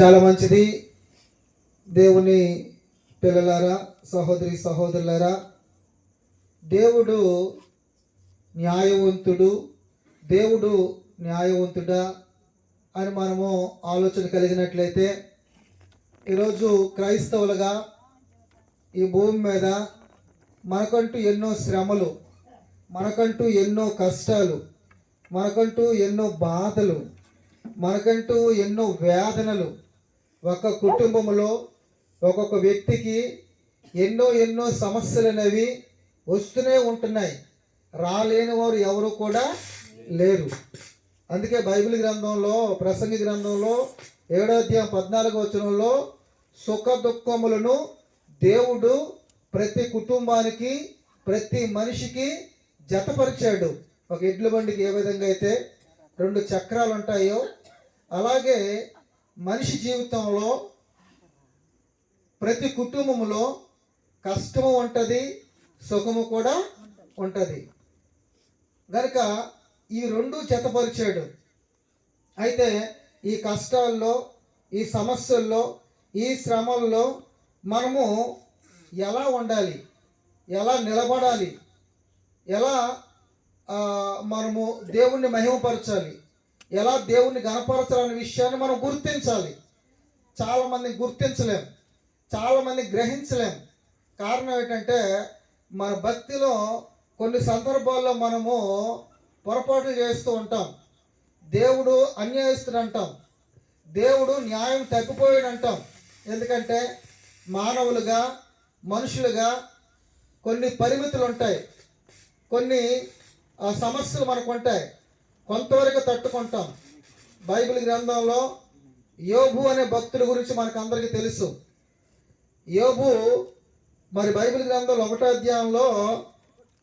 చాలా మంచిది. దేవుని పిల్లలారా, సహోదరి సహోదరులారా, దేవుడు న్యాయవంతుడు, దేవుడు న్యాయవంతుడా అని మనము ఆలోచన కలిగినట్లయితే ఈరోజు క్రైస్తవులుగా ఈ భూమి మీద మనకంటూ ఎన్నో శ్రమలు, మనకంటూ ఎన్నో కష్టాలు, మనకంటూ ఎన్నో బాధలు, మనకంటూ ఎన్నో వేదనలు, ఒక కుటుంబంలో ఒక్కొక్క వ్యక్తికి ఎన్నో సమస్యలు అనేవి వస్తూనే ఉంటున్నాయి. రాలేని వారు ఎవరు కూడా లేరు. అందుకే బైబిల్ గ్రంథంలో, ప్రసంగి గ్రంథంలో 7వ అధ్యాయం 14వ వచనంలో సుఖ దుఃఖములను దేవుడు ప్రతి కుటుంబానికి, ప్రతి మనిషికి జతపరిచాడు. ఒక ఎడ్ల బండికి ఏ విధంగా అయితే 2 చక్రాలు ఉంటాయో అలాగే మనిషి జీవితంలో ప్రతి కుటుంబంలో కష్టము ఉంటుంది, సుఖము కూడా ఉంటుంది. కనుక ఈ 2 జతపరిచాడు. అయితే ఈ కష్టాల్లో, ఈ సమస్యల్లో, ఈ శ్రమల్లో మనము ఎలా ఉండాలి, ఎలా నిలబడాలి, ఎలా మనము దేవుణ్ణి మహిమపరచాలి, ఎలా దేవుణ్ణి గణపరచాలనే విషయాన్ని మనం గుర్తించాలి. చాలామంది గుర్తించలేం, చాలామంది గ్రహించలేం. కారణం ఏంటంటే మన భక్తిలో కొన్ని సందర్భాల్లో మనము పొరపాట్లు చేస్తూ ఉంటాం. దేవుడు అన్యాయస్తుడు అంటాం, దేవుడు న్యాయం తప్పిపోయాడు అంటాం. ఎందుకంటే మానవులుగా, మనుషులుగా కొన్ని పరిమితులు ఉంటాయి, కొన్ని సమస్యలు మనకు ఉంటాయి, కొంతవరకు తట్టుకుంటాం. బైబిల్ గ్రంథంలో యోబు అనే భక్తుడి గురించి మనకు అందరికీ తెలుసు. యోబు మరి బైబిల్ గ్రంథంలో 1వ అధ్యాయంలో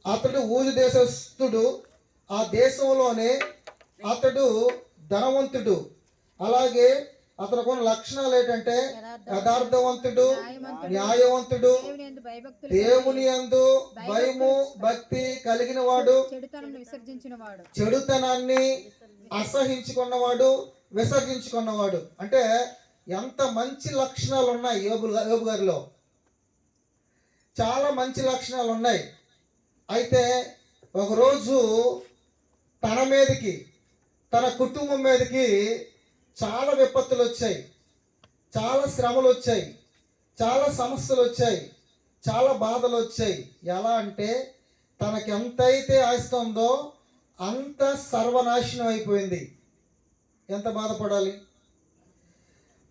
అతడు ఊజు దేశస్థుడు, ఆ దేశంలోనే అతడు ధనవంతుడు. అలాగే అతనికి ఉన్న లక్షణాలు ఏంటంటే యథార్థవంతుడు, న్యాయవంతుడు, దేవుని యందు భయము భక్తి కలిగిన వాడు, చెడుతనాన్ని అసహించుకున్నవాడు, విసర్జించుకున్నవాడు. అంటే ఎంత మంచి లక్షణాలు ఉన్నాయి యోబు గారిలో, చాలా మంచి లక్షణాలు ఉన్నాయి. అయితే ఒకరోజు తన మీదకి, తన కుటుంబం మీదకి చాలా విపత్తులు వచ్చాయి, చాలా శ్రమలు వచ్చాయి, చాలా సమస్యలు వచ్చాయి, చాలా బాధలు వచ్చాయి. ఎలా అంటే తనకి ఎంతైతే ఆస్తి ఉందో అంత సర్వనాశనం అయిపోయింది. ఎంత బాధపడాలి.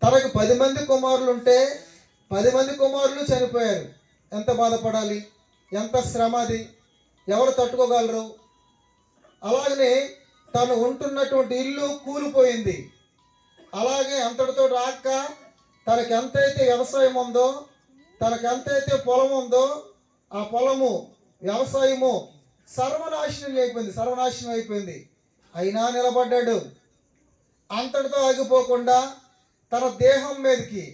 తనకు 10 మంది కుమారులు ఉంటే 10 మంది కుమారులు చనిపోయారు. ఎంత బాధపడాలి, ఎంత శ్రమ అది, ఎవరు తట్టుకోగలరు. అలాగనే తను ఉంటున్నటువంటి ఇల్లు కూలిపోయింది. అలాగే అంతటితో రాక తనకి ఎంతైతే వ్యవసాయం ఉందో, తనకు ఎంతైతే పొలం ఉందో ఆ పొలము, వ్యవసాయము సర్వనాశనం అయిపోయింది. అయినా నిలబడ్డాడు. అంతటితో ఆగిపోకుండా తన దేహం మీదకి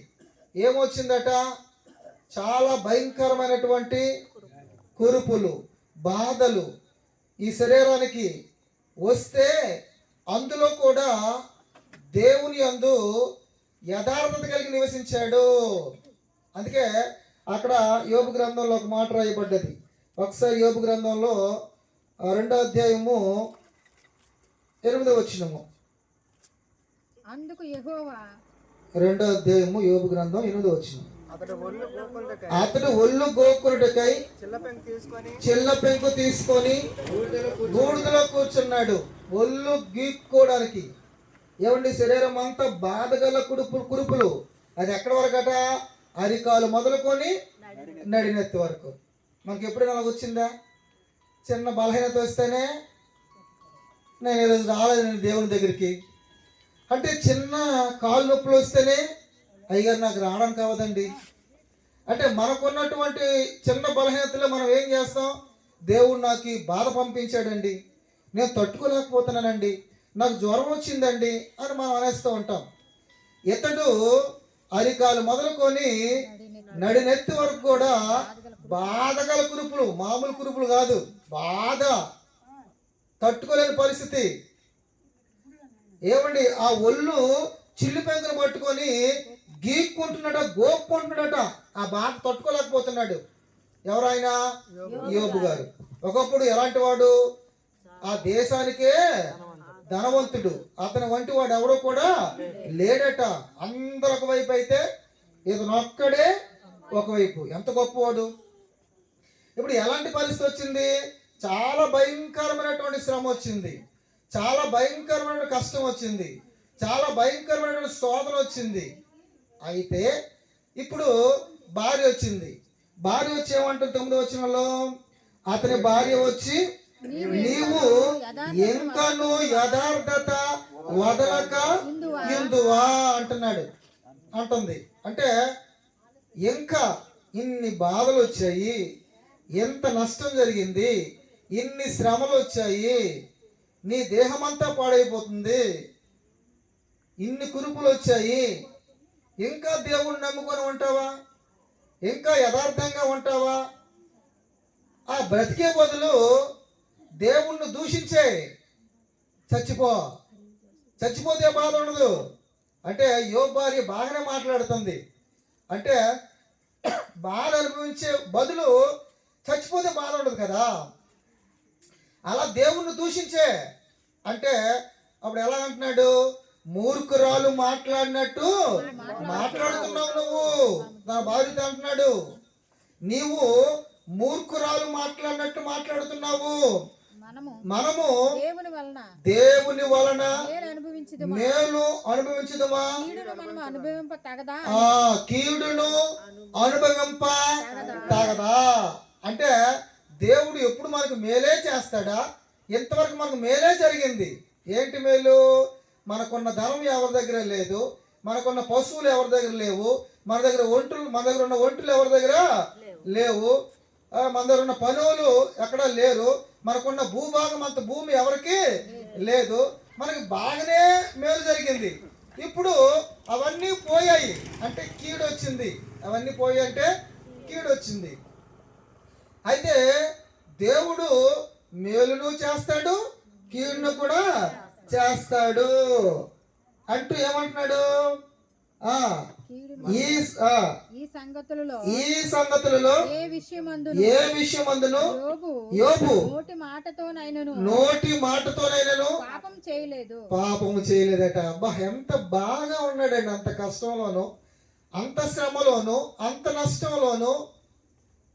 ఏమొచ్చిందట, చాలా భయంకరమైనటువంటి కురుపులు, బాధలు ఈ శరీరానికి వస్తే అందులో కూడా దేవుని యందు యథార్థత కలిగి నివసించాడు. అందుకే అక్కడ యోబు గ్రంథంలో ఒక మాట రాయబడ్డది. ఒకసారి యోబు గ్రంథంలో 2వ అధ్యాయము 8వ వచనము. అందుకు యెహోవా 2వ అధ్యాయము యోబు గ్రంథం 8వ వచనం. అతడు ఒళ్ళు గోకునుటకై చిల్ల పెంకు తీసుకొని బూడిదలో కూర్చున్నాడు. ఒళ్ళు గీక్కోవడానికి. ఏమండి, శరీరం అంతా బాధగల కురుపులు. అది ఎక్కడ వరకట, అరికాలు మొదలుకొని నడినెత్తి వరకు. మనకి ఎప్పుడైనా అలా వచ్చిందా? చిన్న బలహీనత వస్తేనే నేను ఈరోజు రాలేదు దేవుని దగ్గరికి అంటే, చిన్న కాలు నొప్పులు వస్తేనే అయ్యగారు నాకు రావడానికి కావదండి అంటే, మనకున్నటువంటి చిన్న బలహీనతలో మనం ఏం చేస్తాం, దేవుడు నాకు బాధ పంపించాడండి, నేను తట్టుకోలేకపోతున్నానండి, నాకు జ్వరం వచ్చిందండి అని మనం అనేస్తూ ఉంటాం. ఇతడు అరికాలు మొదలుకొని నడినెత్తి వరకు కూడా బాధగల కురుపులు, మామూలు కురుపులు కాదు, బాధ, తట్టుకోలేని పరిస్థితి. ఏమండి, ఆ ఒళ్ళు చిల్లి పెంకును పట్టుకొని గీక్కుంటున్నాడ, గోక్కుంటున్నాడట. ఆ బాధ తట్టుకోలేకపోతున్నాడు. ఎవరైనా యోబు గారు. ఒకప్పుడు ఎలాంటి వాడు? ఆ దేశానికే ధనవంతుడు. అతని వంటి వాడు ఎవడో కూడా లేడట. అందరు ఒకవైపు అయితే ఇతను ఒక్కడే ఒకవైపు. ఎంత గొప్పవాడు! ఇప్పుడు ఎలాంటి పరిస్థితి వచ్చింది? చాలా భయంకరమైనటువంటి శ్రమ వచ్చింది, చాలా భయంకరమైన కష్టం వచ్చింది, చాలా భయంకరమైన శోధన వచ్చింది. అయితే ఇప్పుడు భార్య వచ్చింది. భార్య వచ్చి ఏమంటుంది? 9వ వచనంలో, అతని భార్య వచ్చి, నీవు ఇంకను యథార్థత వదలక ఇందువా అంటుంది. అంటే ఇంకా ఇన్ని బాధలు వచ్చాయి, ఎంత నష్టం జరిగింది, ఇన్ని శ్రమలు వచ్చాయి, నీ దేహమంతా పాడైపోతుంది, ఇన్ని కురుపులు వచ్చాయి, ఇంకా దేవుణ్ణి నమ్ముకొని ఉంటావా? ఇంకా యథార్థంగా ఉంటావా? ఆ బ్రతికే బదులు దేవుణ్ణి దూషించే చచ్చిపోతే బాధ ఉండదు. అంటే యోబు భార్య బాగానే మాట్లాడుతుంది. అంటే బాధ అనుభవించే బదులు చచ్చిపోతే బాధ ఉండదు కదా. అలా దేవుణ్ణి దూషించే అంటే అప్పుడు ఎలా అంటున్నాడు? మూర్ఖురాలు మాట్లాడినట్టు మాట్లాడుతున్నావు నువ్వు. నా భార్యతో అంటున్నాడు, నీవు మూర్ఖురాలు మాట్లాడినట్టు మాట్లాడుతున్నావు. మనము దేవుని వలన మేలు అనుభవించదమా? కీడును అనుభవింప తగదా. అంటే దేవుడు ఎప్పుడు మనకు మేలే చేస్తాడా? ఇంతవరకు మనకు మేలే జరిగింది. ఏంటి మేలు? మనకున్న ధనం ఎవరి దగ్గర లేదు, మనకున్న పశువులు ఎవరి దగ్గర లేవు, మన దగ్గర ఉన్న ఒంటులు ఎవరి దగ్గర లేవు, మన దగ్గర ఉన్న పనులు ఎక్కడా లేరు, మనకున్న భూభాగం అంత భూమి ఎవరికి లేదు. మనకి బాగానే మేలు జరిగింది. ఇప్పుడు అవన్నీ పోయాయి అంటే కీడు వచ్చింది. అవన్నీ పోయాయి అంటే కీడు వచ్చింది. అయితే దేవుడు మేలును చేస్తాడు, కీడును కూడా చేస్తాడు అంటూ ఏమంటున్నాడు? ఈ సంగతులలో ఏ విషయమందును యోబు నోటి మాటతోనైనను పాపము చేయలేదట. అబ్బా, ఎంత బాగా ఉన్నాడండి! అంత కష్టంలోను, అంత శ్రమలోను, అంత నష్టంలోను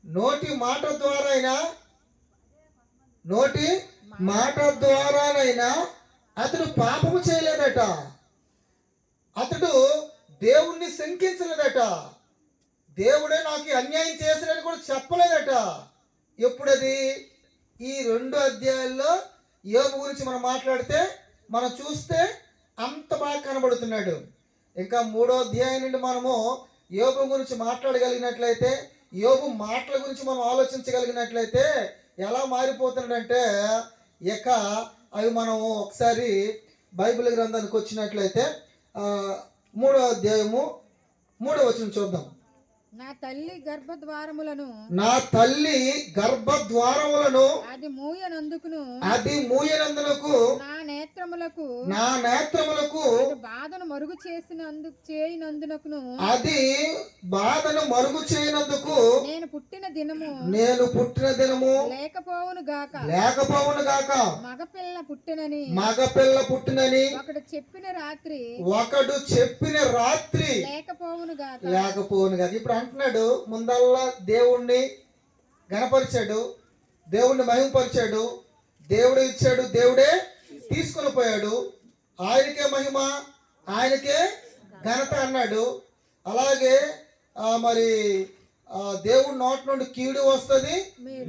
నోటి మాట ద్వారానైనా అతడు పాపము చేయలేదట. అతడు దేవుణ్ణి శంకించలేదట. దేవుడే నాకు అన్యాయం చేశాడని కూడా చెప్పలేదట. ఎప్పుడది? ఈ 2 అధ్యాయాల్లో యోబు గురించి మనం మాట్లాడితే మనం చూస్తే అంత బాగా కనబడుతున్నాడు. ఇంకా 3వ అధ్యాయం నుండి మనము యోబు గురించి మాట్లాడగలిగినట్లయితే, యోబు మాటల గురించి మనం ఆలోచించగలిగినట్లయితే ఎలా మారిపోతున్నాడంటే, ఇక అవి మనం ఒకసారి బైబిల్ గ్రంథానికి వచ్చినట్లయితే 3వ అధ్యాయము 3వ వచనం చూద్దాం. నా తల్లి గర్భద్వారములను అది మూయనందుకు నా నేత్రములకు బాధను మరుగు చేయనందుకు నేను పుట్టిన దినము లేకపోవును గాక మగపిల్ల పుట్టినని ఒకడు చెప్పిన రాత్రి లేకపోవును గాక. ఇప్పుడు అంటున్నాడు, ముందల్లా దేవుణ్ణి గణపరిచాడు, దేవుణ్ణి మహిమపరిచాడు, దేవుడే ఇచ్చాడు, దేవుడే తీసుకొని పోయాడు, ఆయనకే మహిమ, ఆయనకే ఘనత అన్నాడు. అలాగే మరి దేవుడి నోటి నుండి కీడు వస్తుంది,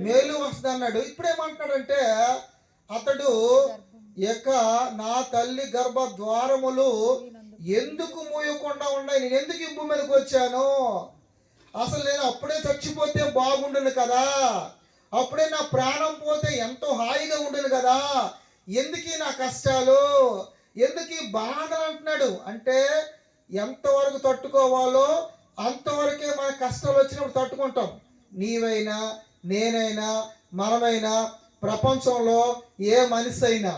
మేలు వస్తుంది అన్నాడు. ఇప్పుడేమంటున్నాడంటే, అతడు నా తల్లి గర్భ ద్వారములు ఎందుకు మూయకుండా ఉన్నాయి? నేను ఎందుకు ఈ భూమి మీదకి వచ్చాను? అసలు నేను అప్పుడే చచ్చిపోతే బాగుండును కదా, అప్పుడే నా ప్రాణం పోతే ఎంతో హాయిగా ఉండును కదా, ఎందుకు నా కష్టాలు, ఎందుకు ఈ బాధలు అంటున్నాడు. అంటే ఎంతవరకు తట్టుకోవాలో అంతవరకే మన కష్టాలు వచ్చినప్పుడు తట్టుకుంటాం. నీవైనా, నేనైనా, మనమైనా, ప్రపంచంలో ఏ మనిషి అయినా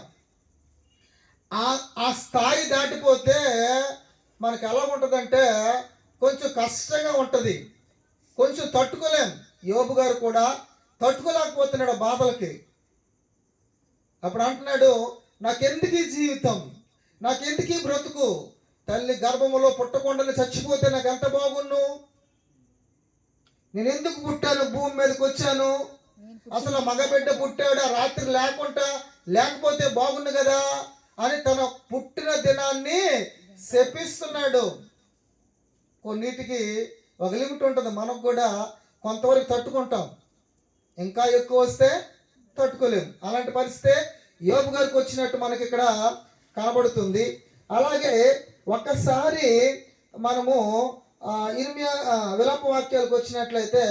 ఆ స్థాయి దాటిపోతే మనకు ఎలా ఉంటుందంటే కొంచెం కష్టంగా ఉంటుంది, కొంచెం తట్టుకోలేం. యోబు గారు కూడా తట్టుకోలేకపోతున్నాడు ఆ బాధలకి. అప్పుడు అంటున్నాడు, నాకెందుకు ఈ జీవితం, నాకెందుకు ఈ బ్రతుకు, తల్లి గర్భములో పుట్టకుండానే చచ్చిపోతే నాకు ఎంత బాగున్ను, నేను ఎందుకు పుట్టాను, భూమి మీదకి వచ్చాను, అసలు మగబిడ్డ పుట్టాడు ఆ రాత్రి లేకపోతే బాగుండు కదా అని తన పుట్టిన దినాన్ని శపిస్తున్నాడు. కొన్నిటికి ఒక లిమిట్ ఉంటుంది, మనకు కూడా కొంతవరకు తట్టుకుంటాం, ఇంకా ఎక్కువ వస్తే తట్టుకోలేము. అలాంటి పరిస్థితి యోబు గారికి వచ్చినట్టు మనకి ఇక్కడ కనబడుతుంది. అలాగే ఒక్కసారి మనము ఇర్మియా విలాప వాక్యాలకు వచ్చినట్లయితే,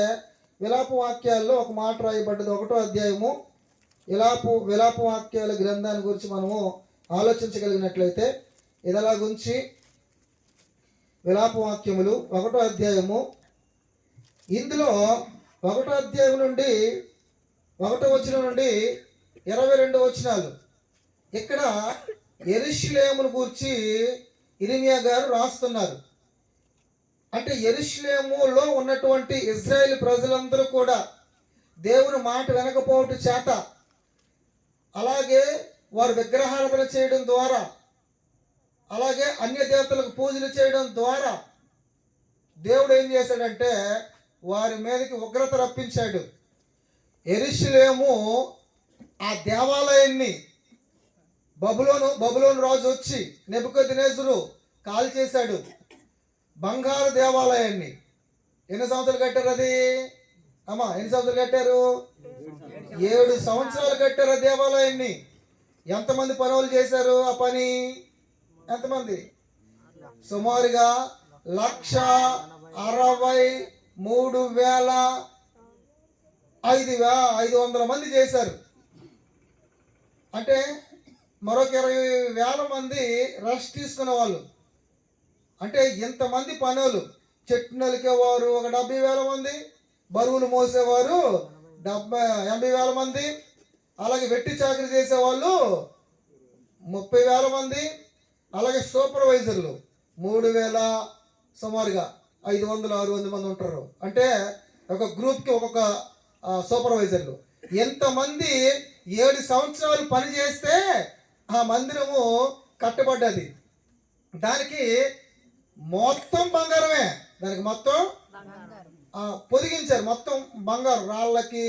విలాప వాక్యాల్లో ఒక మాట రాయబడ్డది, 1వ అధ్యాయము విలాప వాక్యాల గ్రంథాన్ని గురించి మనము ఆలోచించగలిగినట్లయితే, ఇదలా గురించి విలాప వాక్యములు 1వ అధ్యాయము, ఇందులో 1వ అధ్యాయం నుండి 1వ వచనం నుండి 22 వచనాలు ఇక్కడ యెరూషలేమును గూర్చి ఇర్మియా గారు రాస్తున్నారు. అంటే యెరూషలేములో ఉన్నటువంటి ఇజ్రాయేల్ ప్రజలందరూ కూడా దేవుని మాట వినకపోవటం చేత, అలాగే వారు విగ్రహారాధన చేయడం ద్వారా, అలాగే అన్య దేవతలకు పూజలు చేయడం ద్వారా దేవుడు ఏం చేశాడంటే వారి మీదకి ఉగ్రత రప్పించాడు. యెరూషలేము ఆ దేవాలయాన్ని బబులోను రాజు వచ్చి నెబుకద్నెజరు కాల్ చేశాడు. బంగారు దేవాలయాన్ని ఎన్ని సంవత్సరాలు కట్టారు? అది అమ్మా ఎన్ని సంవత్సరాలు కట్టారు? 7 సంవత్సరాలు కట్టారు ఆ దేవాలయాన్ని. ఎంతమంది పనులు చేశారు ఆ పని? ఎంతమంది? సుమారుగా 1,63,500 మంది చేశారు. అంటే మరొక 20,000 మంది రెస్ట్ తీసుకునే వాళ్ళు. అంటే ఇంతమంది పనులు, చెట్టు నలికేవారు ఒక 70,000 మంది, బరువులు మోసేవారు 80,000 మంది, అలాగే వెట్టి చాకరీ చేసేవాళ్ళు 30,000 మంది, అలాగే సూపర్వైజర్లు 3,000, సుమారుగా 500-600 మంది ఉంటారు. అంటే ఒక గ్రూప్కి ఒక్కొక్క సూపర్వైజర్లు. ఎంతమంది 7 సంవత్సరాలు పని చేస్తే ఆ మందిరము కట్టబడ్డది. దానికి మొత్తం బంగారమే, దానికి మొత్తం పొదిగించారు, మొత్తం బంగారు, రాళ్ళకి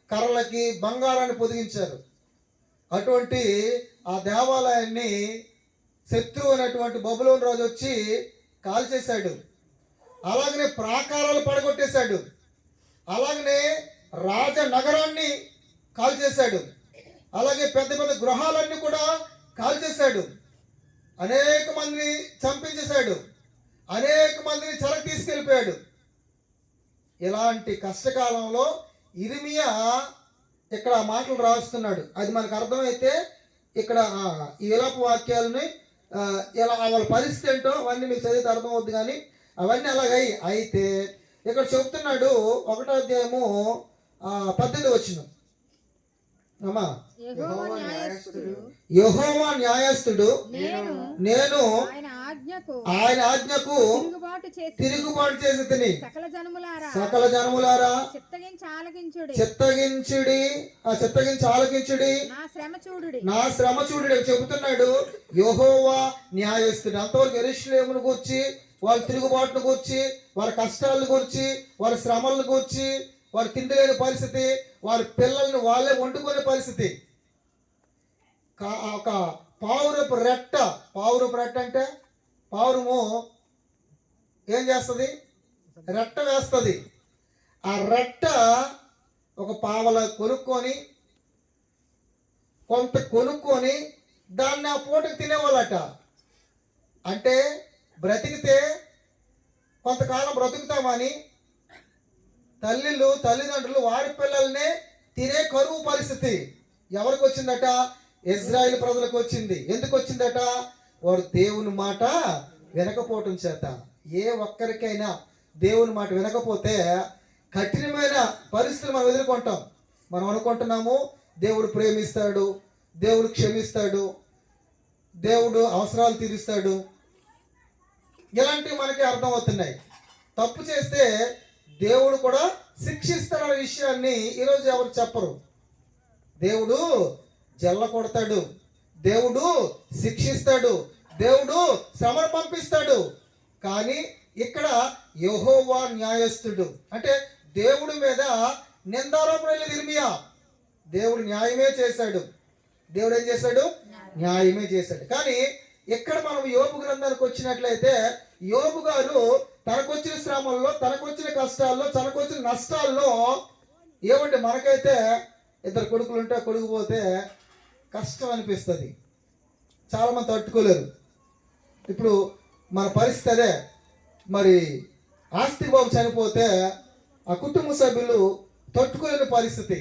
కర్రలకి బంగారాన్ని పొదిగించారు. అటువంటి ఆ దేవాలయాన్ని శత్రువు అయినటువంటి బబులోను రాజు వచ్చి కాల్ చేశాడు. అలాగనే ప్రాకారాలు పడగొట్టేశాడు. అలాగనే రాజనగరాన్ని కాల్ చేశాడు. అలాగే పెద్ద పెద్ద గృహాలన్నీ కూడా కాల్ చేశాడు. అనేక మందిని చంపించేశాడు. అనేక మందిని చెరకు తీసుకెళ్ళిపోయాడు. ఇలాంటి కష్టకాలంలో ఇర్మియా ఇక్కడ మాటలు రాస్తున్నాడు. అది మనకు అర్థమైతే ఇక్కడ ఈ విలాప వాక్యాలని ఇలా వాళ్ళ పరిస్థితి ఏంటో అవన్నీ మీకు చదివితే అర్థమవుద్ది. కానీ అవన్నీ అలాగై అయితే ఇక్కడ చెప్తున్నాడు 1వ అధ్యాయము 18 వచనం. అమ్మా, యెహోవా న్యాయస్థుడు, నేను ఆయన ఆజ్ఞకు తిరుగుబాటు చేసి తిని సకల జనములారా చిత్తగించి ఆలకించుడి, నా శ్రమ చూడుడి చెబుతున్నాడు యెహోవా న్యాయస్థుడు. అంతవరకు యెరూషలేమును గూర్చి, వాళ్ళ తిరుగుబాటును గూర్చి, వారి కష్టాలను గూర్చి, వారి శ్రమలను గూర్చి, వారు తిండి లేని పరిస్థితి, వారి పిల్లల్ని వాళ్ళే వండుకునే పరిస్థితి, ఒక పావురపు రెట్ట అంటే పావురము ఏం చేస్తుంది? రెట్ట వేస్తుంది. ఆ రెట్ట ఒక పావల కొనుక్కొని దాన్ని ఆ పూటకు తినేవాళ్ళట. అంటే బ్రతికితే కొంతకాలం బ్రతుకుతామని తల్లిదండ్రులు వారి పిల్లల్ని తినే కరువు పరిస్థితి ఎవరికి వచ్చిందట? ఇజ్రాయేల్ ప్రజలకు వచ్చింది. ఎందుకు వచ్చిందట? వారు దేవుని మాట వినకపోవటం చేత. ఏ ఒక్కరికైనా దేవుని మాట వినకపోతే కఠినమైన పరిస్థితులు మనం ఎదుర్కొంటాం. మనం అనుకుంటున్నాము దేవుడు ప్రేమిస్తాడు, దేవుడు క్షమిస్తాడు, దేవుడు అవసరాలు తీరుస్తాడు, ఇలాంటివి మనకి అర్థమవుతున్నాయి. తప్పు చేస్తే దేవుడు కూడా శిక్షిస్తాడనే విషయాన్ని ఈరోజు ఎవరు చెప్పరు. దేవుడు జల్ల కొడతాడు, దేవుడు శిక్షిస్తాడు, దేవుడు శ్రమను పంపిస్తాడు. కానీ ఇక్కడ యెహోవా న్యాయస్థుడు, అంటే దేవుడి మీద నిందారోపణ లేదు ఇర్మియా. దేవుడు న్యాయమే చేశాడు. దేవుడు ఏం చేశాడు? న్యాయమే చేశాడు. కానీ ఇక్కడ మనం యోబు గ్రంథానికి వచ్చినట్లయితే యోబు గారు తనకొచ్చిన శ్రమల్లో, తనకొచ్చిన కష్టాల్లో, తనకొచ్చిన నష్టాల్లో ఏమంటే మనకైతే ఇద్దరు కొడుకులు ఉంటే కొడుకు పోతే కష్టం అనిపిస్తుంది, చాలామంది తట్టుకోలేరు. ఇప్పుడు మన పరిస్థితి అదే. మరి ఆస్తి బాబు చనిపోతే ఆ కుటుంబ సభ్యులు తట్టుకోలేని పరిస్థితి.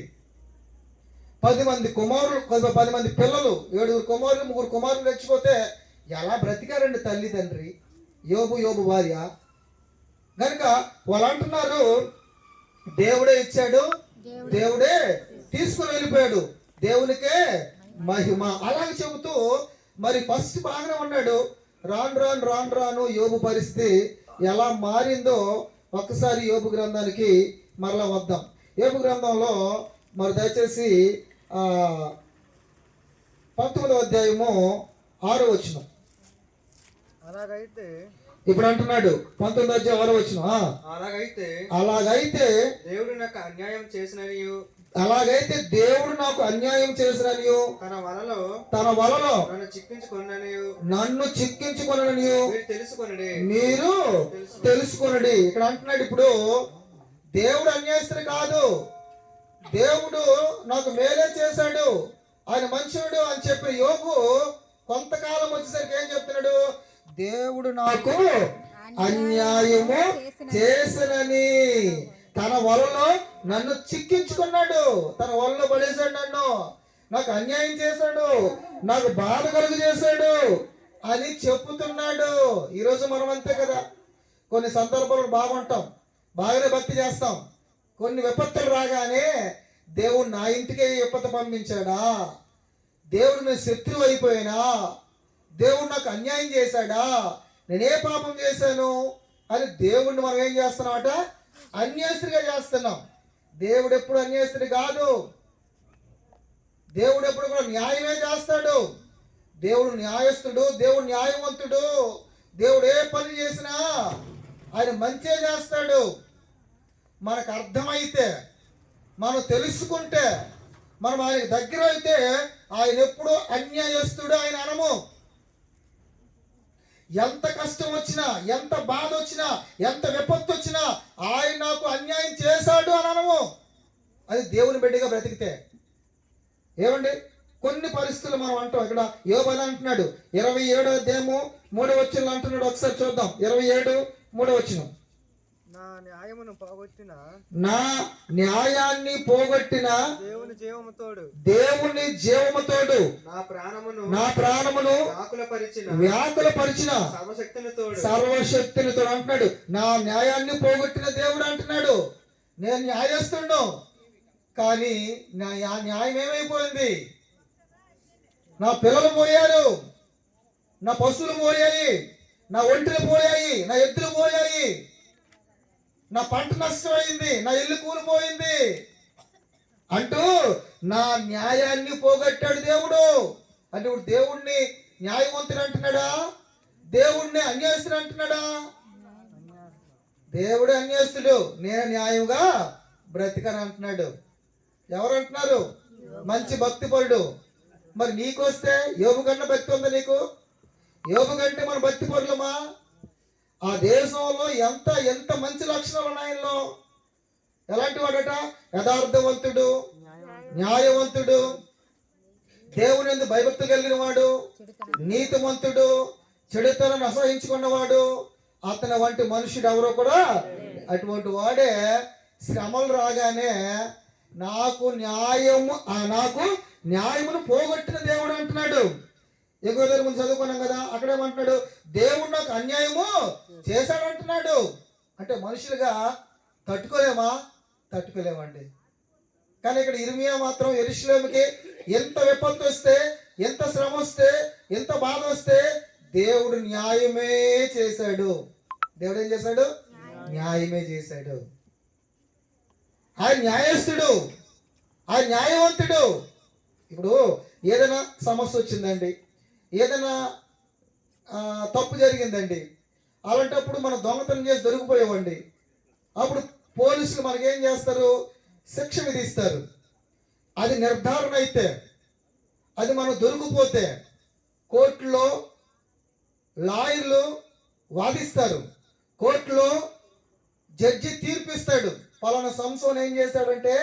10 మంది కుమారులు, 10 మంది పిల్లలు, 7 కుమారులు, 3 కుమారులు తెచ్చిపోతే ఎలా బ్రతికారండి తల్లి తండ్రి, యోబు భార్య. కనుక వాళ్ళు అంటున్నారు దేవుడే ఇచ్చాడు, దేవుడే తీసుకుని వెళ్ళిపోయాడు, దేవునికే మహిమ. అలాగే చెబుతూ మరి ఫస్ట్ బాగానే ఉన్నాడు. రాను యోబు పరిస్థితి ఎలా మారిందో ఒక్కసారి యోబు గ్రంథానికి మరలా వద్దాం. యోబు గ్రంథంలో మరి దయచేసి 19వ అధ్యాయము 6వ వచనం. అలాగైతే ఇప్పుడు అంటున్నాడు 19వ అధ్యాయం 6వ వచనం. అలాగైతే దేవుడు నాకు అన్యాయం చేసిననియు, అలాగైతే దేవుడు నాకు అన్యాయం చేసిననియు, తన వలలో నన్ను చిక్కించుకొననియు మీరు తెలుసుకొనడి. ఇక్కడ అంటున్నాడు ఇప్పుడు దేవుడు అన్యాయస్తుడు కాదు, దేవుడు నాకు మేలే చేశాడు, ఆయన మంచోడు అని చెప్పిన యోబు కొంతకాలం వచ్చేసరికి ఏం చెప్తున్నాడు? దేవుడు నాకు అన్యాయము చేసినని తన వలలో నన్ను చిక్కించుకున్నాడు, తన వలలో పడేశాడు, నన్ను నాకు అన్యాయం చేశాడు, నాకు బాధ కలుగు చేశాడు అని చెప్పుతున్నాడు. ఈరోజు మనం అంతే కదా, కొన్ని సందర్భాలు బాగుంటాం, బాగానే భక్తి చేస్తాం, కొన్ని విపత్తులు రాగానే దేవుడు నా ఇంటికే విపత్తు పంపించాడా, దేవుడు నేను శత్రువు అయిపోయినా, దేవుడు నాకు అన్యాయం చేశాడా, నేనే పాపం చేశాను అని దేవుడిని మనం ఏం చేస్తున్నామట? అన్యాయస్తుడిగా చేస్తున్నాం. దేవుడు ఎప్పుడు అన్యాయస్తుడు కాదు, దేవుడు ఎప్పుడు కూడా న్యాయమే చేస్తాడు. దేవుడు న్యాయస్తుడు, దేవుడు న్యాయవంతుడు. దేవుడు ఏ పని చేసినా ఆయన మంచే చేస్తాడు. మనకు అర్థమైతే, మనం తెలుసుకుంటే, మనం ఆయనకు దగ్గర అయితే ఆయన ఎప్పుడు అన్యాయస్తుడు ఆయన అనము. ఎంత కష్టం వచ్చినా, ఎంత బాధ వచ్చినా, ఎంత విపత్తు వచ్చినా ఆయన నాకు అన్యాయం చేశాడు అని అనము. అది దేవుని బిడ్డగా బ్రతికితే. ఏమండి, కొన్ని పరిస్థితులు మనం అంటాం. ఇక్కడ యోబు అంటున్నాడు 27వ అధ్యాయము 3వ వచనం అంటున్నాడు. ఒకసారి చూద్దాం. 27 3వ వచనం. నా న్యాయమును పోగొట్టిన, నా న్యాయాన్ని పోగొట్టిన దేవుని జీవముతోడు నా ప్రాణమును వ్యాకులపరిచిన సర్వశక్తినితో అంటున్నాడు. నా న్యాయాన్ని పోగొట్టిన దేవుడు అంటున్నాడు. నేను న్యాయస్తుడు, కానీ నా న్యాయం ఏమైపోయింది? నా పిల్లలు పోయారు, నా పశువులు పోయాయి, నా ఒంటెలు పోయాయి, నా ఎద్దులు పోయాయి, నా పంట నష్టమైంది, నా ఇల్లు కూలిపోయింది అంటూ నా న్యాయాన్ని పోగొట్టాడు దేవుడు. అంటే ఇప్పుడు దేవుణ్ణి న్యాయవంతుడు అంటున్నాడా, దేవుణ్ణి అన్యాయస్తుడు అంటున్నాడా? దేవుడు అన్యాయస్తుడు, నేను న్యాయంగా బ్రతికని అంటున్నాడు. ఎవరు అంటున్నారు? మంచి భక్తి పరుడు. మరి నీకొస్తే యోబు కన్నా భక్తి ఉందా నీకు? యోబు కంటే మన భక్తి పరులమా? ఆ దేశంలో ఎంత మంచి లక్షణాలు ఉన్నాయో. ఎలాంటి వాడట? యథార్థవంతుడు, న్యాయవంతుడు, దేవుని యందు భయభక్తి కలిగిన వాడు, నీతిమంతుడు, చెడుతనాన్ని అసహించుకున్నవాడు. అతని వంటి మనుషుడు ఎవరో కూడా. అటువంటి వాడే శ్రమలు రాగానే నాకు న్యాయమును పోగొట్టిన దేవుడు అంటున్నాడు. ఎక్కువ దగ్గర ముందు చదువుకున్నాం కదా, అక్కడేమంటున్నాడు? దేవుడు నాకు అన్యాయము చేశాడు అంటున్నాడు. అంటే మనుషులుగా తట్టుకోలేమా? తట్టుకోలేమండి. కానీ ఇక్కడ ఇర్మియా మాత్రం యెరూషలేముకి ఎంత విపత్తు వస్తే, ఎంత శ్రమ వస్తే, ఎంత బాధ వస్తే దేవుడు న్యాయమే చేశాడు. దేవుడు ఏం చేశాడు? న్యాయమే చేశాడు. ఆయన న్యాయస్థుడు, ఆయన న్యాయవంతుడు. ఇప్పుడు ఏదైనా సమస్య వచ్చిందండి, ఏదైనా తప్పు జరిగిందండి, అలాంటప్పుడు మనం దొంగతనం చేసి దొరికిపోయామండి. అప్పుడు పోలీసులు మనకేం చేస్తారు? శిక్ష విధిస్తారు. అది నిర్ధారణ అయితే, అది మనం దొరికిపోతే కోర్టులో లాయర్లు వాదిస్తారు, కోర్టులో జడ్జి తీర్పిస్తాడు. పలానా సంసోన్ ఏం చేశాడంటే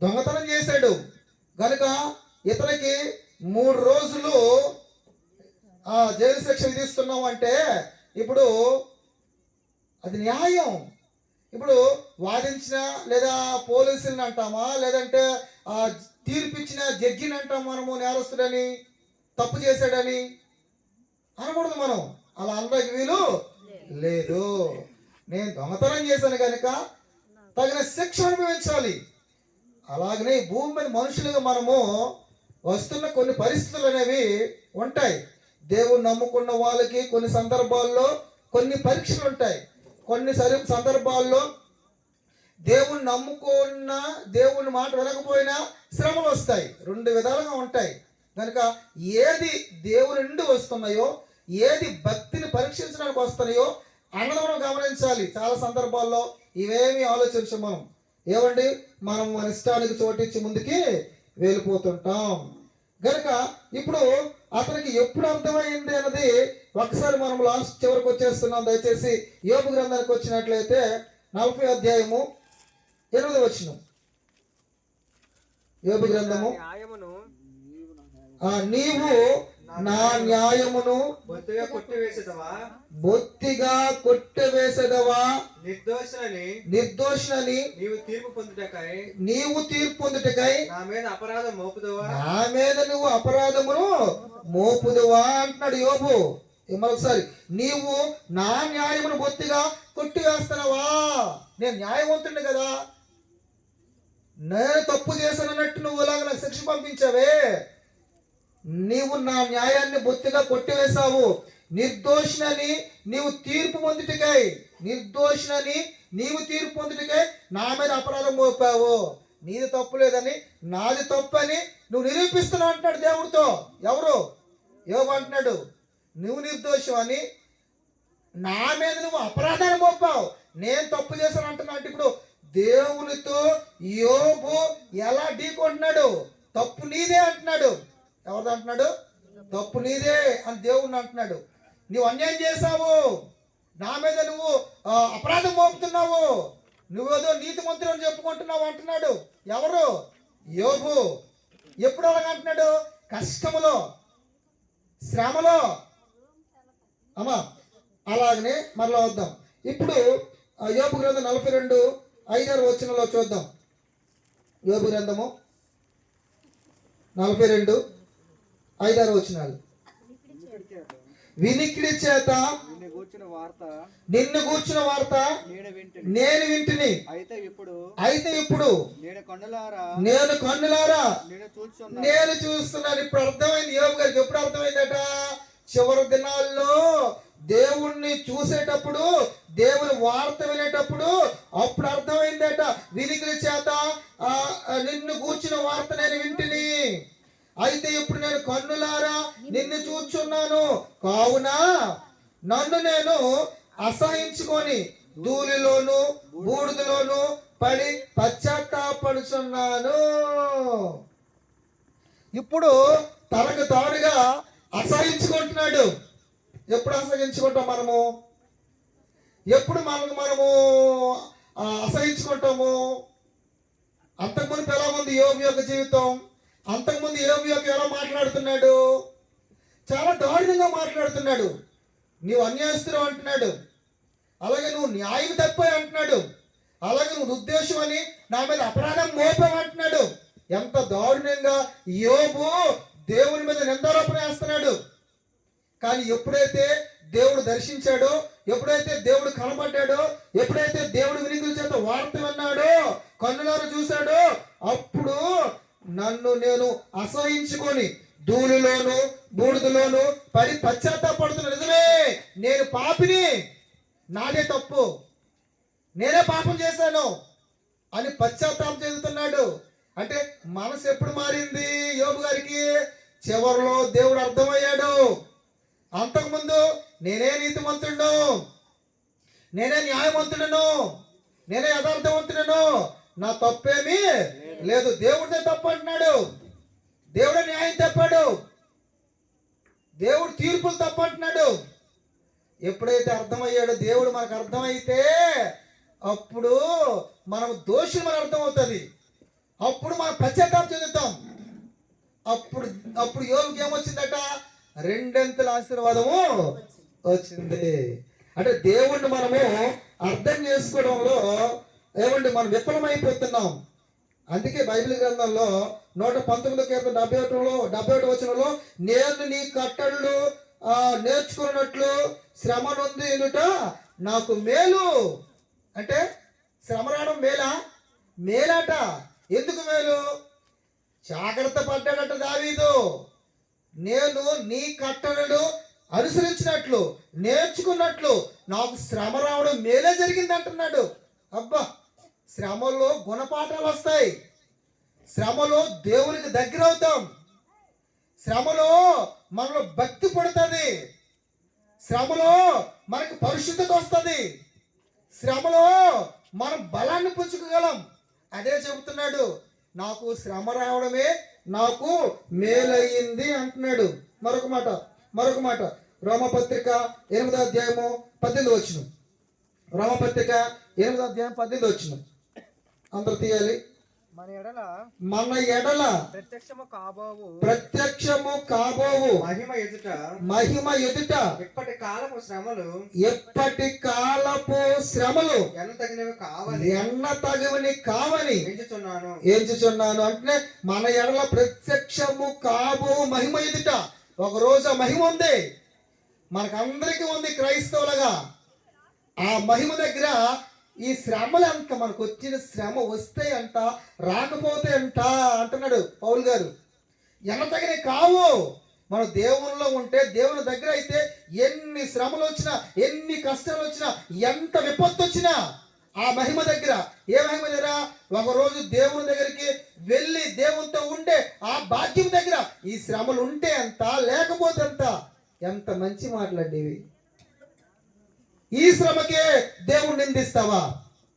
దొంగతనం చేశాడు కనుక ఇతనికి 3 రోజులు జైలు శిక్ష విధిస్తున్నాం అంటే ఇప్పుడు అది న్యాయం. ఇప్పుడు వాదించిన లేదా పోలీసులను అంటామా, లేదంటే తీర్పిచ్చిన జడ్జిని అంటాం మనము నేరస్తుడని, తప్పు చేశాడని అనకూడదు. మనం అలా అనడానికి వీలు లేదు. నేను దొంగతనం చేశాను కనుక తగిన శిక్ష అనుభవించాలి. అలాగనే భూమి మీద మనుషులుగా మనము వస్తున్న కొన్ని పరిస్థితులు అనేవి ఉంటాయి. దేవుడు నమ్ముకున్న వాళ్ళకి కొన్ని సందర్భాల్లో కొన్ని పరీక్షలు ఉంటాయి. కొన్ని సందర్భాల్లో దేవుని నమ్ముకున్న, దేవుని మాట వినకపోయినా శ్రమలు వస్తాయి. 2 విధాలుగా ఉంటాయి. కనుక ఏది దేవుని నుండి వస్తున్నాయో, ఏది భక్తిని పరీక్షించడానికి వస్తున్నాయో అన్నది మనం గమనించాలి. చాలా సందర్భాల్లో ఇవేమి ఆలోచించం మనం. ఏమండి, మనం మన ఇష్టానికి చోటించి ముందుకి వెళ్ళిపోతుంటాం. కనుక ఇప్పుడు అతనికి ఎప్పుడు అర్థమైంది అన్నది ఒకసారి మనం లాస్ట్ చివరికి వచ్చేస్తున్నాం. దయచేసి యోబు గ్రంథానికి వచ్చినట్లయితే 40వ అధ్యాయము 8వ వచనం. యోబు గ్రంథము. నీవు నా న్యాయమును బొత్తిగా కొట్టివేసెదవా, నిర్దోషులని నీవు తీర్పు పొందుటకై నా మీద నువ్వు అపరాధమును మోపుదువా అంటున్నాడు యోబు. మరొకసారి, నీవు నా న్యాయమును బొత్తిగా కొట్టివేస్తున్నావా? నేను న్యాయవంతుడిని కదా, నేను తప్పు చేశానన్నట్టు నువ్వు ఇలాగ నాకు శిక్ష పంపించావే, నీవు నా న్యాయాన్ని బొత్తిగా కొట్టివేశావు. నిర్దోషినని నీవు తీర్పు పొందుటకై, నిర్దోషినని నీవు తీర్పు పొందుటకై నా మీద అపరాధం మోపావు. నీది తప్పు లేదని నాది తప్పు అని నువ్వు నిరూపిస్తున్నావు అంటున్నాడు దేవుడితో. ఎవరు? యోబు అంటున్నాడు, నువ్వు నిర్దోషం అని నా మీద నువ్వు అపరాధాన్ని మోపావు, నేను తప్పు చేశాను అంటున్నా. అంటే ఇప్పుడు దేవునితో యోబు ఎలా ఢీకొంటున్నాడు? తప్పు నీదే అంటున్నాడు. ఎవరిది అంటున్నాడు? తప్పు నీదే అని దేవుడిని అంటున్నాడు. నువ్వు అన్యాయం చేశావు, నా మీద నువ్వు అపరాధం మోపుతున్నావు, నువ్వేదో నీతిమంతుడు అని చెప్పుకుంటున్నావు అంటున్నాడు. ఎవరు? యోబు. ఎప్పుడు అలాగ అంటున్నాడు? కష్టములో, శ్రమలో. అమ్మా అలాగనే మరలా వద్దాం. ఇప్పుడు యోబు గ్రంథం 42:5-6 వచనంలో చూద్దాం. యోబు గ్రంథము 42:5-6 వచనాలు. వినికిడి చేత నిన్ను గూర్చిన వార్త నేను వింటిని. అయితే ఇప్పుడు నేను కన్నులారా నేను చూస్తున్నాను. ఇప్పుడు అర్థమైంది యోబు గారికి. ఎప్పుడు అర్థమైందట? చివరి దినాల్లో దేవుణ్ణి చూసేటప్పుడు, దేవుని వార్త వినేటప్పుడు అప్పుడు అర్థమైందట. వినికిడి చేత నిన్ను గూర్చిన వార్త నేను వింటిని. అయితే ఇప్పుడు నేను కన్నులారా నిన్ను చూచున్నాను, కావున నన్ను నేను అసహించుకొని ధూళిలోను బూడిదలోను పడి పశ్చాత్తాపడుచున్నాను. ఇప్పుడు తనకు తాడుగా అసహించుకుంటున్నాడు. ఎప్పుడు అసహించుకుంటాం మనము? ఎప్పుడు మనము అసహించుకుంటాము? అంతకుముందు ఎలా ఉంది యోబు యొక్క జీవితం? అంతకుముందు యోబు యొక్క ఎలా మాట్లాడుతున్నాడు? చాలా దారుణంగా మాట్లాడుతున్నాడు. నీవు అన్యాయస్తుడు అంటున్నాడు, అలాగే నువ్వు న్యాయం తప్పాయి అంటున్నాడు, అలాగే నువ్వు ఉద్దేశం అని నా మీద అపరాధం మోపావు అంటున్నాడు. ఎంత దారుణంగా యోబు దేవుని మీద నిందారోపణ వేస్తున్నాడు. కానీ ఎప్పుడైతే దేవుడు దర్శించాడో, ఎప్పుడైతే దేవుడు కనబడ్డాడో, ఎప్పుడైతే దేవుడు వినికిడి చేత వార్త విన్నాడో, కన్నులారా చూశాడో, అప్పుడు నన్ను నేను అసహించుకొని ధూళిలోను బూడిదలోను పడి పశ్చాత్తాపడుతున్న. నిజమే, నేను పాపిని, నాదే తప్పు, నేనే పాపం చేశాను అని పశ్చాత్తాపం చెందుతున్నాడు. అంటే మనసు ఎప్పుడు మారింది యోబు గారికి? చివరిలో దేవుడు అర్థమయ్యాడు. అంతకుముందు నేనే నీతిమంతుడును, నేనే న్యాయవంతుడను, నేనే యథార్థవంతుడను, నా తప్పేమీ లేదు, దేవుడిదే తప్పు అంటున్నాడు. దేవుడే న్యాయం తప్పాడు, దేవుడు తీర్పులు తప్పు అంటున్నాడు. ఎప్పుడైతే అర్థమయ్యాడో దేవుడు మనకు అర్థమైతే అప్పుడు మనం దోషులు మనకు అర్థమవుతుంది. అప్పుడు మనం పశ్చాత్తాపం చెందుతాం. అప్పుడు యోగుకి ఏమొచ్చిందట? రెండంతుల ఆశీర్వాదము వచ్చింది. అంటే దేవుణ్ణి మనము అర్థం చేసుకోవడంలో మనం విఫలమైపోతున్నాం. అందుకే బైబిల్ గ్రంథంలో 119:71 వచనంలో నేను నీ కట్టళ్ళు నేర్చుకున్నట్లు శ్రమ నొందినుట నాకు మేలు. అంటే శ్రమ రావడం మేలాట. ఎందుకు మేలు? జాగ్రత్త పడ్డాడట దావీదు. నేను నీ కట్టడలు అనుసరించినట్లు నేర్చుకున్నట్లు నాకు శ్రమ రావడం మేలే జరిగింది అంటున్నాడు. అబ్బా, శ్రమలో గుణపాఠాలు వస్తాయి, శ్రమలో దేవునికి దగ్గర అవుతాం, శ్రమలో మనలో భక్తి పడుతుంది, శ్రమలో మనకు పరిశుద్ధత వస్తుంది, శ్రమలో మనం బలాన్ని పుంజుకోగలం. అదే చెబుతున్నాడు, నాకు శ్రమ రావడమే నాకు మేలయ్యింది అంటున్నాడు. మరొక మాట రోమపత్రిక 8వ అధ్యాయము 18వ వచనం. రోమపత్రిక 8వ అధ్యాయం 18వ వచనం అందరూ తీయాలి. మన ఎడల ప్రత్యక్షము కాబోవు మహిమ ఎదుట ఇప్పటి కాలపు శ్రమలు ఎన్న తగినవి కావని ఎంచుచున్నాను. అంటే మన ఎడల ప్రత్యక్షము కాబోవు మహిమ ఎదుట. ఒక రోజు ఆ మహిమ ఉంది, మనకందరికీ ఉంది క్రైస్తవులుగా. ఆ మహిమ దగ్గర ఈ శ్రమలు అంత, మనకు వచ్చిన శ్రమ వస్తే అంట, రాకపోతే అంట అంటున్నాడు పౌలు గారు. ఎన్నతగినవి కావు. మనం దేవునిలో ఉంటే, దేవుని దగ్గర అయితే ఎన్ని శ్రమలు వచ్చినా, ఎన్ని కష్టాలు వచ్చినా, ఎంత విపత్తు వచ్చినా ఆ మహిమ దగ్గర, ఏ మహిమ దగ్గర? ఒకరోజు దేవుని దగ్గరికి వెళ్ళి దేవునితో ఉండే ఆ భాగ్యం దగ్గర ఈ శ్రమలు ఉంటే ఎంత, లేకపోతే ఎంత. ఎంత మంచి మాటలండి ఇవి. ఈ శ్రమకే దేవుడు నిందిస్తావా?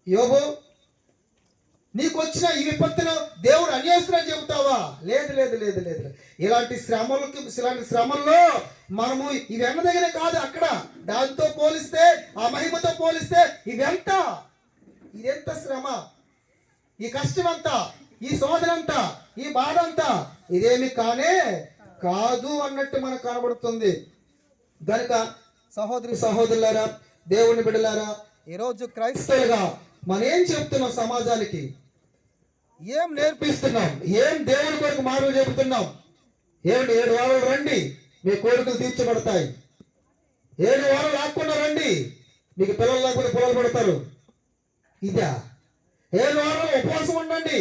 యోబు, నీకు వచ్చిన ఈ విపత్తును దేవుడు అన్యాయస్తులని చెబుతావా? లేదు. ఇలాంటి శ్రమల్లో మనము ఇవి ఎన్నదగిన కాదు. అక్కడ దాంతో పోలిస్తే, ఆ మహిమతో పోలిస్తే ఇదెంత శ్రమ, ఈ కష్టం అంతా, ఈ శోధన అంతా, ఈ బాధ అంతా ఇదేమి కాదు అన్నట్టు మనకు కనబడుతుంది. కనుక సహోదరులారా, దేవుని బిడ్డలారా, ఈరోజు క్రైస్తవులుగా మనం ఏం చెప్తున్నాం? సమాజానికి ఏం నేర్పిస్తున్నాం? ఏం దేవుని కొరకు మాటలు చెబుతున్నాం? 7 వారాలు రండి, మీ కోరికలు తీర్చబడతాయి. 7 వారాలు ఆకుండా రండి, మీకు పిల్లలు లేకపోతే పిల్లలు పడతారు. ఇదా? 7 వారాలు ఉపవాసం ఉండండి,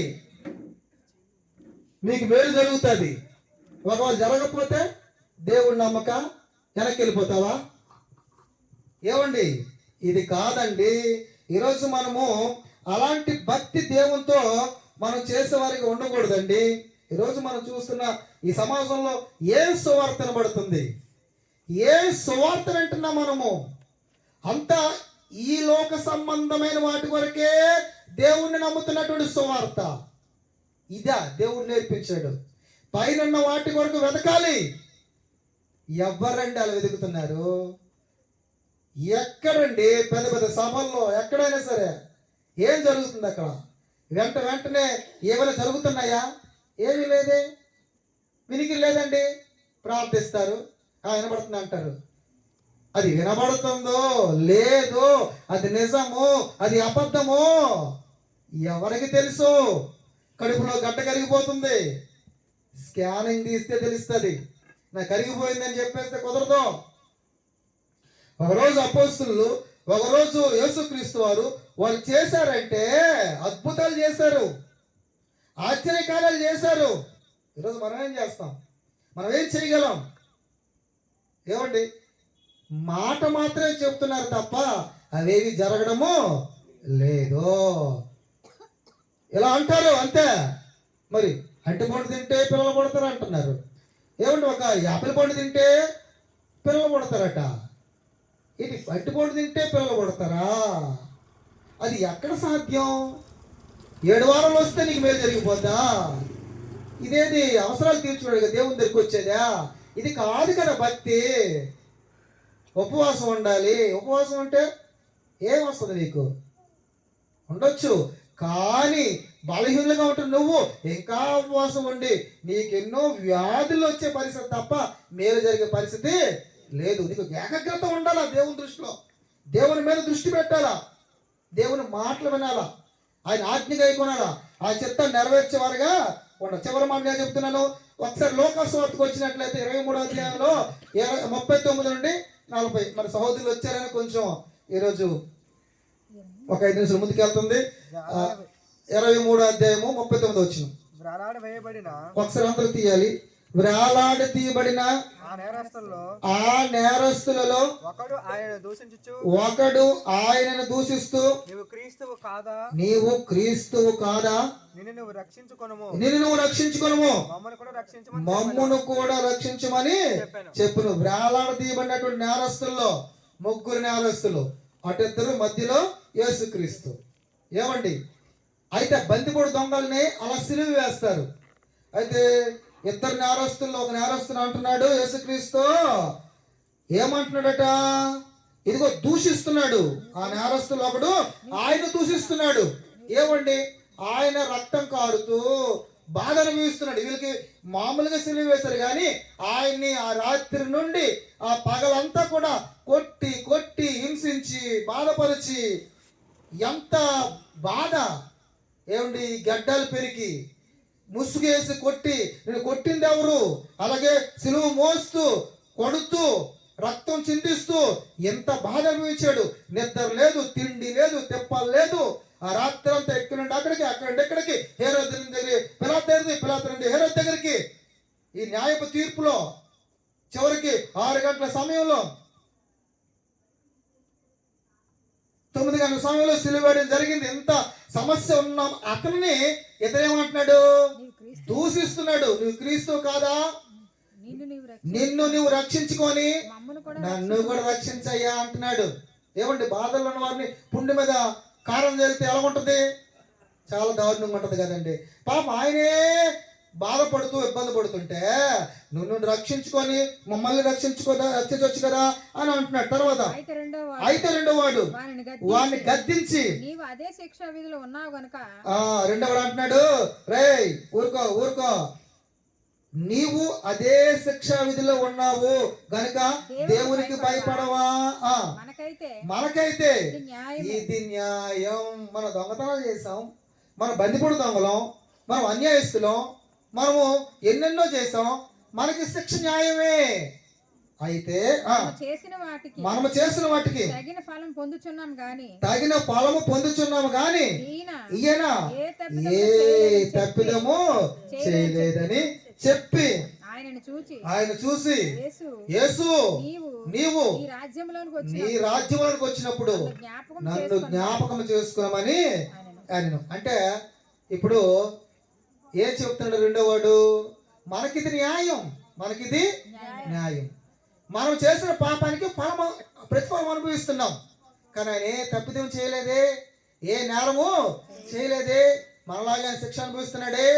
మీకు మేలు జరుగుతుంది. ఒకవేళ జరగకపోతే దేవుడి నమ్మక వెనక్కి వెళ్ళిపోతావా? ఏమండి, ఇది కాదండి. ఈరోజు మనము అలాంటి భక్తి దేవునితో మనం చేసేవారికి ఉండకూడదండి. ఈరోజు మనం చూస్తున్న ఈ సమాజంలో ఏ సువార్త పడుతుంది, ఏ సువార్త వింటున్నా మనము అంతా ఈ లోక సంబంధమైన వాటి వరకే దేవుణ్ణి నమ్ముతున్నటువంటి సువార్త. ఇదా దేవుడు నేర్పించాడు? పైన వాటి కొరకు వెతకాలి. ఎవరండి అలా వెతుకుతున్నారు? ఎక్కడండి? పెద్ద సభల్లో ఎక్కడైనా సరే ఏం జరుగుతుంది అక్కడ? వెంటనే ఏమైనా జరుగుతున్నాయా? ఏమీ లేదే, వినికి లేదండి. ప్రార్థిస్తారు, వినబడుతుంది అంటారు. అది వినబడుతుందో లేదో, అది నిజమో అది అబద్ధమో ఎవరికి తెలుసు? కడుపులో గడ్డ కరిగిపోతుంది, స్కానింగ్ తీస్తే తెలుస్తుంది. నాకు కరిగిపోయిందని చెప్పేస్తే కుదరదు. ఒకరోజు అపోస్తులు, ఒకరోజు యేసుక్రీస్తు వాళ్ళు చేశారంటే అద్భుతాలు చేశారు, ఆశ్చర్యకార్యాలు చేశారు. ఈరోజు మనం ఏం చేస్తాం? మనం ఏం చేయగలం? ఏమండి, మాట మాత్రమే చెప్తున్నారు తప్ప అవేవి జరగడము లేదు. ఇలా అంటారు అంతే. మరి అరటిపండు తింటే పిల్లలు పుడతారు అంటున్నారు. ఏమంటే ఒక యాపిల్ పండు తింటే పిల్లలు పుడతారట. ఇది అరటిపండు తింటే పిల్లలు పుడతారా? అది ఎక్కడ సాధ్యం? 7 వారాలు వస్తే నీకు మేలు జరిగిపోద్దా? ఇదేది అవసరాలు తీర్చుకోవడానికి దేవుని దగ్గరికి వచ్చేదా? ఇది కాదు కదా భక్తి. ఉపవాసం ఉండాలి. ఉపవాసం అంటే ఏం వస్తుంది నీకు? ఉండొచ్చు, కానీ బలహీనంగా ఉంటుంది నువ్వు. ఇంకా ఉపవాసం ఉండి నీకెన్నో వ్యాధులు వచ్చే పరిస్థితి తప్ప మేలు జరిగే పరిస్థితి లేదు. నీకు ఏకాగ్రత ఉండాలా దేవుని దృష్టిలో. దేవుని మీద దృష్టి పెట్టాలా, దేవుని మాటలు వినాలా, ఆయన ఆజ్ఞ గైకొనాలా, ఆ చిత్తాన్ని నెరవేర్చేవారుగా ఉండాలి. చివరి మాట నేను చెప్తున్నాను. ఒకసారి లోకస్వార్తకు వచ్చినట్లయితే 23వ అధ్యాయంలో 39 నుండి 40. మరి సహోదరులు వచ్చారని కొంచెం ఈరోజు ఒక 5 నిమిషాలు ముందుకు వెళ్తుంది. 23వ అధ్యాయము 39 వచ్చిన వ్రాలాడ వేయబడిన ఒకసారి అందరూ తీయాలి. వ్రాలాడి తీయబడిన ఆ నేరస్తులలో ఒకడు ఆయనను దూషించుచు ఒకడు ఆయనను దూషిస్తూ నీవు క్రీస్తువు కాదా, నీవు క్రీస్తువు కాదా, నిన్ను నువ్వు రక్షించుకొనుము, నిన్ను నువ్వు రక్షించుకొనుము, మమ్మల్ని కూడా రక్షించమని మమ్మును కూడా రక్షించమని చెప్పును. వ్రాలాడ తీయబడినటువంటి నేరస్తుల్లో 3 నేరస్తులు, అటిద్దరు మధ్యలో యేసుక్రీస్తు. ఏమండి, అయితే బందిపోడు దొంగల్ని అలా సిలువ వేస్తారు. అయితే 2 నేరస్తుల్లో ఒక నేరస్తులు అంటున్నాడు యేసుక్రీస్తు. ఏమంటున్నాడట? ఇదిగో దూషిస్తున్నాడు. ఆ నేరస్తులు ఒకడు ఆయన దూషిస్తున్నాడు. ఏమండి, ఆయన రక్తం కారుతూ బాధ అనుభవిస్తున్నాడు. వీళ్ళకి మామూలుగా సిలువ వేశారు, కానీ ఆయన్ని ఆ రాత్రి నుండి ఆ పగలంతా కూడా కొట్టి కొట్టి హింసించి బాధపరిచి, ఎంత బాధ! ఏమండి, గడ్డలు పెరిగి ముసుగేసి కొట్టి, నేను కొట్టింది ఎవరు? అలాగే సిలువ మోస్తూ కొడుతూ రక్తం చిందిస్తూ ఎంత బాధ అనుభవించాడు. నిద్ర లేదు, తిండి లేదు, తెప్పలు లేదు. ఆ రాత్రి అంతా ఎక్కడి నుండి అక్కడికి, అక్కడి నుండి ఎక్కడికి, హేరోదు దగ్గరికి, పిలాతు నుండి హేరోదు దగ్గరికి. ఈ న్యాయపు తీర్పులో చివరికి 6 గంటల సమయంలో, 9 గంటల సమయంలో సిలువ వేయడం జరిగింది. ఎంత సమస్య ఉన్నాం. అతనిని ఇతనేమంటున్నాడు? దూషిస్తున్నాడు. నువ్వు క్రీస్తు కాదా, నిన్ను నువ్వు రక్షించుకొని నన్ను కూడా రక్షించయ్యా అంటున్నాడు. ఏమండి, బాధల్లో ఉన్న వారిని పుండి మీద కారం చల్లితే ఎలా ఉంటుంది? చాలా దారుణంగా ఉంటుంది కదండి. పాపం ఆయనే బాధపడుతూ ఇబ్బంది పడుతుంటే నువ్వు రక్షించుకొని మమ్మల్ని రక్షించవచ్చు కదా అని అంటున్నాడు. తర్వాత అయితే రెండో వాడు వాడిని గద్దించి అదే శిక్ష విధిలో ఉన్నావు గనుక రెండోవాడు అంటున్నాడు, రేయ్ ఊరుకో ఊరుకో, నీవు అదే శిక్షా విధిలో ఉన్నావు గనుక దేవునికి భయపడవా? మనకైతే ఇది న్యాయం. మనం దొంగతనాలు చేసాం, మనం బందిపోడు దొంగలం, మనం అన్యాయస్తులం, మనము ఎన్నెన్నో చేసాం, మనకి శిక్ష న్యాయమే. అయితే మనము చేసిన వాటికి తగిన ఫలం పొందుచున్నాము గాని ఈయన ఏ తప్పిదము చేయలేదని చెప్పి ఆయన చూసి, యేసు నీవు నీ రాజ్యంలోనికి వచ్చినప్పుడు నన్ను జ్ఞాపకం చేసుకోమని ఆయన. అంటే ఇప్పుడు ఏం చెప్తున్నాడు రెండో వాడు? మనకిది న్యాయం, మనకిది న్యాయం. మనం చేసిన పాపానికి ప్రతిఫలం అనుభవిస్తున్నాం, కానీ ఆయన ఏ తప్పిదం చేయలేదే, ఏ నేరము చేయలేదే, మనలాగా శిక్ష అనుభవిస్తున్నాడే.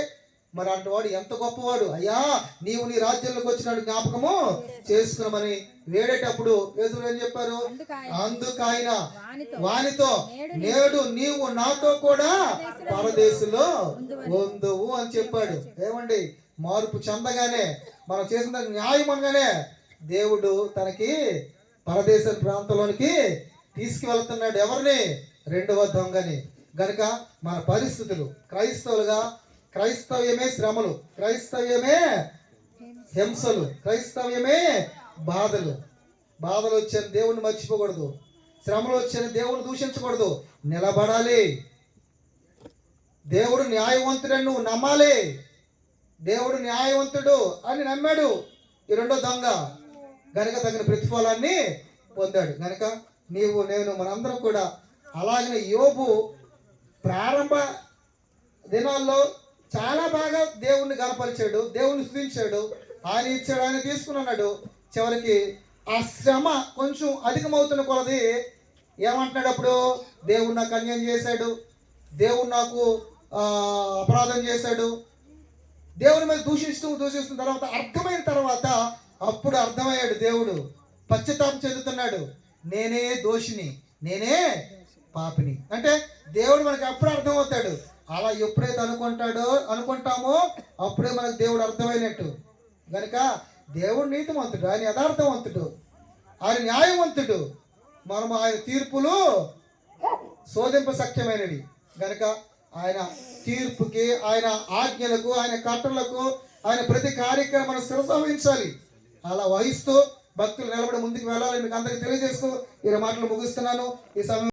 మరి అంటే వాడు ఎంత గొప్పవాడు! అయ్యా, నీవు నీ రాజ్యంలోకి వచ్చినాడు జ్ఞాపకము చేసుకున్నామని వేడేటప్పుడు యేసు ఏం చెప్పారు? అందుకు ఆయన వానితో, నేడు నీవు నాతో కూడా పరదేశంలో ఉందువు అని చెప్పాడు. ఏమండి, మార్పు చెందగానే, మనం చేసిన న్యాయం అనగానే దేవుడు తనకి పరదేశ ప్రాంతంలోనికి తీసుకువెళ్తున్నాడు. ఎవరిని? రెండవ దొంగని. గనుక మన పరిస్థితులు, క్రైస్తవులుగా క్రైస్తవ్యమే శ్రమలు, క్రైస్తవ్యమే హింసలు, క్రైస్తవ్యమే బాధలు. బాధలు వచ్చాను దేవుణ్ణి మర్చిపోకూడదు, శ్రమలు వచ్చాను దేవుని దూషించకూడదు, నిలబడాలి. దేవుడు న్యాయవంతుడని నువ్వు నమ్మాలి. దేవుడు న్యాయవంతుడు అని నమ్మాడు. ఈ రెండో దొంగ గనుక తగిన ప్రతిఫలాన్ని పొందాడు. గనుక నీవు నేను మనందరం కూడా అలాగనే యోబు ప్రారంభ దినాల్లో చాలా బాగా దేవుణ్ణి గనపరిచాడు, దేవుణ్ణి స్తుతించాడు, ఆయన ఇచ్చాడు, ఆయన తీసుకున్నాడు. చివరికి ఆ శ్రమ కొంచెం అధికమవుతున్న కొలది ఏమంటున్నాడు అప్పుడు, దేవుడు నాకు అన్యాయం చేశాడు, దేవుడు నాకు అపరాధం చేశాడు, దేవుని మీద దూషిస్తున్న తర్వాత అర్థమైన తర్వాత అప్పుడు అర్థమయ్యాడు దేవుడు, పశ్చాత్తాపం చెందుతున్నాడు, నేనే దోషిని, నేనే పాపిని. అంటే దేవుడు మనకి అప్పుడు అర్థమవుతాడు. అలా ఎప్పుడైతే అనుకుంటామో అప్పుడే మనకు దేవుడు అర్థమైనట్టు. కనుక దేవుడు నీతిమంతుడు, ఆయన యథార్థవంతుడు, ఆయన న్యాయవంతుడు. మనం ఆయన తీర్పులు శోధింప సఖ్యమైనవి. కనుక ఆయన తీర్పుకి, ఆయన ఆజ్ఞలకు, ఆయన కట్టలకు, ఆయన ప్రతి కార్యక్రమం మనం శిరస వహించాలి. అలా వహిస్తూ భక్తులు నిలబడి ముందుకు వెళ్ళాలి. మీకు అందరికీ తెలియజేస్తూ ఈ మాటలు ముగిస్తున్నాను. ఈ సమయం